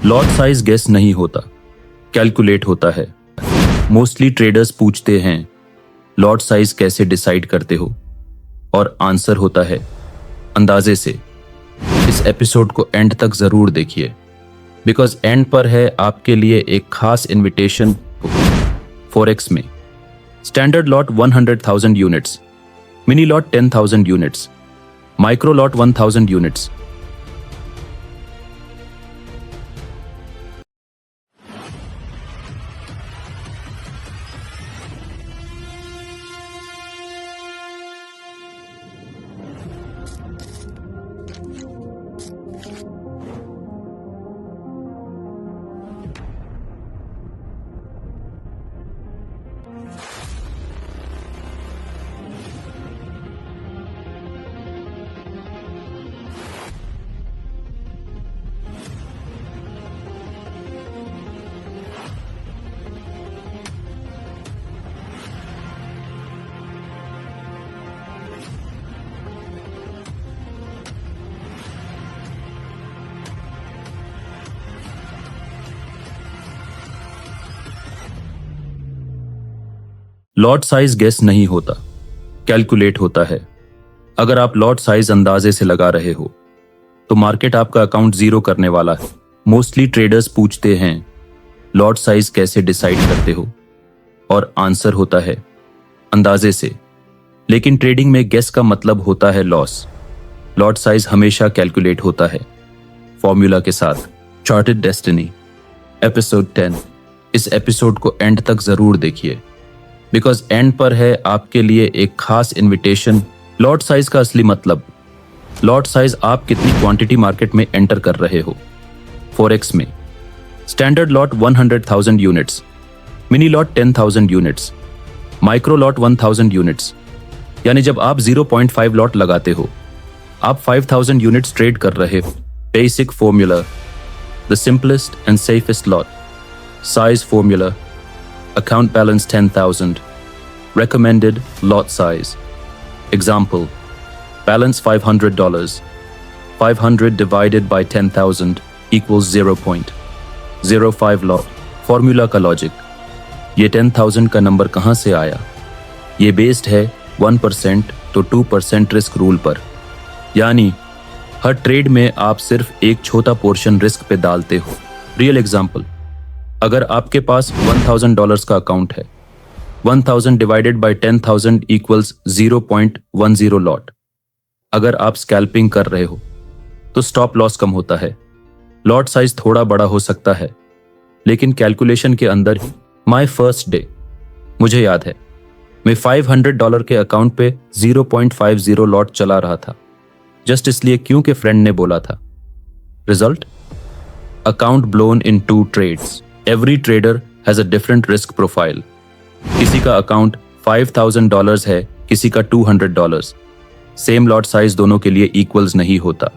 Lot size guess नहीं होता, calculate होता है। मोस्टली ट्रेडर्स पूछते हैं लॉट साइज कैसे डिसाइड करते हो, और आंसर होता है अंदाजे से। इस एपिसोड को एंड तक जरूर देखिए, बिकॉज एंड पर है आपके लिए एक खास इनविटेशन। फॉरेक्स में standard lot 100,000 units, mini lot 10,000 units, micro lot 1,000 units. Lot size guess नहीं होता, कैलकुलेट होता है। अगर आप लॉट साइज अंदाजे से लगा रहे हो तो मार्केट आपका अकाउंट जीरो करने वाला है। मोस्टली ट्रेडर्स पूछते हैं लॉट साइज कैसे डिसाइड करते हो, और आंसर होता है अंदाजे से। लेकिन ट्रेडिंग में गेस का मतलब होता है लॉस। लॉट साइज हमेशा कैलकुलेट होता है फॉर्मूला के साथ। Chartered destiny episode 10। इस एपिसोड को एंड तक जरूर देखिए, बिकॉज एंड पर है आपके लिए एक खास इनविटेशन। लॉट साइज का असली मतलब। लॉट साइज आप कितनी क्वांटिटी मार्केट में एंटर कर रहे हो। फॉरेक्स में standard lot 100,000 units, mini lot 10,000 units, micro lot 1,000 units. यानी जब आप 0.5 लॉट लगाते हो, आप 5,000 यूनिट्स ट्रेड कर रहे हो। Basic formula, the simplest and safest lot size formula, account balance 10,000, recommended lot size. Example, balance $500, 500 divided by 10,000 equals 0.05 lot. Formula का लॉजिक। ये 10,000 का नंबर कहाँ से आया? ये बेस्ड है 1% तो 2% रिस्क रूल पर। यानी हर ट्रेड में आप सिर्फ एक छोटा पोर्शन रिस्क पे डालते हो। रियल एग्जाम्पल, अगर आपके पास $1,000 का अकाउंट है, 1,000 डिवाइडेड बाय 10,000 इक्वल्स 0.10 लॉट। अगर आप स्कैल्पिंग कर रहे हो तो स्टॉप लॉस कम होता है। लॉट साइज थोड़ा बड़ा हो सकता है, लेकिन कैलकुलेशन के अंदर ही। माय फर्स्ट डे, मुझे याद है, मैं $500 के अकाउंट पे 0.50 लॉट चला रहा था, जस्ट इसलिए क्योंकि फ्रेंड ने बोला था। Result, account blown in 2 trades. Every trader has a different risk profile. किसी का अकाउंट $5,000 है, किसी का $200। सेम लॉट साइज दोनों के लिए इक्वल्स नहीं होता।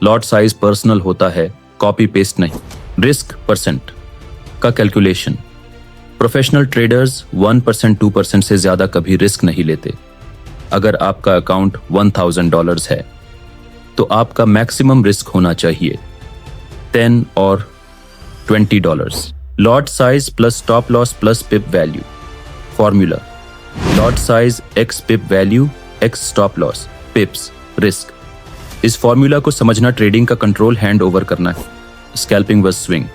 लॉट साइज पर्सनल होता है, कॉपी पेस्ट नहीं। रिस्क परसेंट का कैलकुलेशन। प्रोफेशनल ट्रेडर्स 1% 2% से ज्यादा कभी रिस्क नहीं लेते। अगर आपका अकाउंट $1,000 है तो आपका मैक्सिमम रिस्क होना चाहिए $10 और $20। Lot size plus stop loss plus pip value. Formula, lot size x pip value x stop loss, pips risk. इस फॉर्मूला को समझना ट्रेडिंग का कंट्रोल हैंड ओवर करना है। Scalping versus swing.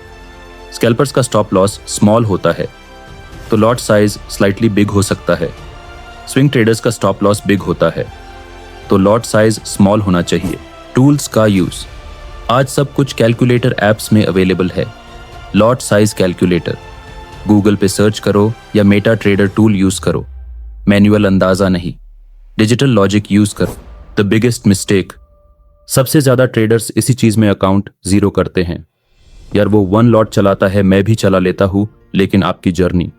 स्कैल्पर्स का स्टॉप लॉस स्मॉल होता है तो लॉट साइज स्लाइटली बिग हो सकता है। स्विंग ट्रेडर्स का स्टॉप लॉस बिग होता है तो लॉट साइज स्मॉल होना चाहिए। टूल्स का यूज। आज सब कुछ कैलकुलेटर एप्स में अवेलेबल है। लॉट साइज कैलकुलेटर गूगल पे सर्च करो या मेटा ट्रेडर टूल यूज करो। मैनुअल अंदाजा नहीं, डिजिटल लॉजिक यूज करो। द बिगेस्ट मिस्टेक, सबसे ज्यादा ट्रेडर्स इसी चीज में अकाउंट जीरो करते हैं। यार वो 1 लॉट चलाता है, मैं भी चला लेता हूं, लेकिन आपकी जर्नी,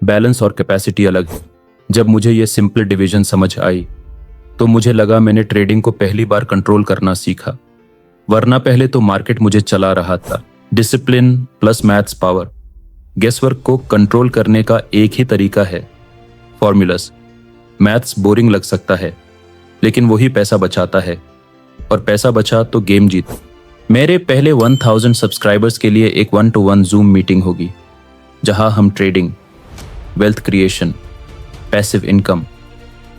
बैलेंस और कैपेसिटी अलग है। जब मुझे ये सिंपल डिवीजन समझ आई तो मुझे लगा मैंने ट्रेडिंग को पहली बार कंट्रोल करना सीखा, वरना पहले तो मार्केट मुझे चला रहा था। Discipline plus maths power. Guesswork को कंट्रोल करने का एक ही तरीका है, फॉर्मूलास। मैथ्स बोरिंग लग सकता है, लेकिन वही पैसा बचाता है, और पैसा बचा तो गेम जीत। मेरे पहले 1000 सब्सक्राइबर्स के लिए एक 1-to-1 जूम मीटिंग होगी, जहां हम trading, wealth creation, passive income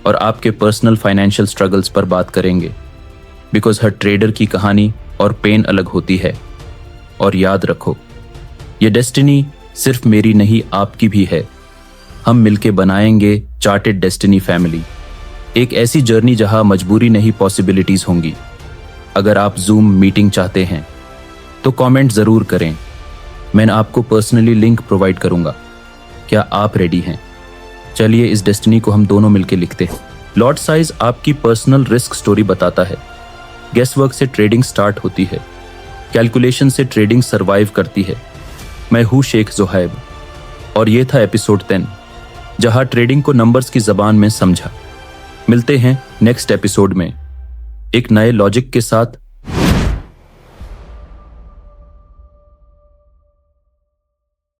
और आपके पर्सनल फाइनेंशियल स्ट्रगल्स पर बात करेंगे। बिकॉज हर ट्रेडर की कहानी और पेन अलग होती है। और याद रखो, ये डेस्टिनी सिर्फ मेरी नहीं, आपकी भी है। हम मिलके बनाएंगे चार्टेड डेस्टिनी फैमिली, एक ऐसी जर्नी जहां मजबूरी नहीं, पॉसिबिलिटीज होंगी। अगर आप जूम मीटिंग चाहते हैं तो कमेंट जरूर करें, मैं आपको पर्सनली लिंक प्रोवाइड करूंगा। क्या आप रेडी हैं? चलिए इस डेस्टिनी को हम दोनों मिलकर लिखते हैं। लॉट साइज आपकी पर्सनल रिस्क स्टोरी बताता है। गेस वर्क से ट्रेडिंग स्टार्ट होती है, कैलकुलेशन से ट्रेडिंग सरवाइव करती है। मैं हूं शेख जोहैब और ये था एपिसोड 10, जहां ट्रेडिंग को नंबर्स की जबान में समझा। मिलते हैं नेक्स्ट एपिसोड में एक नए लॉजिक के साथ,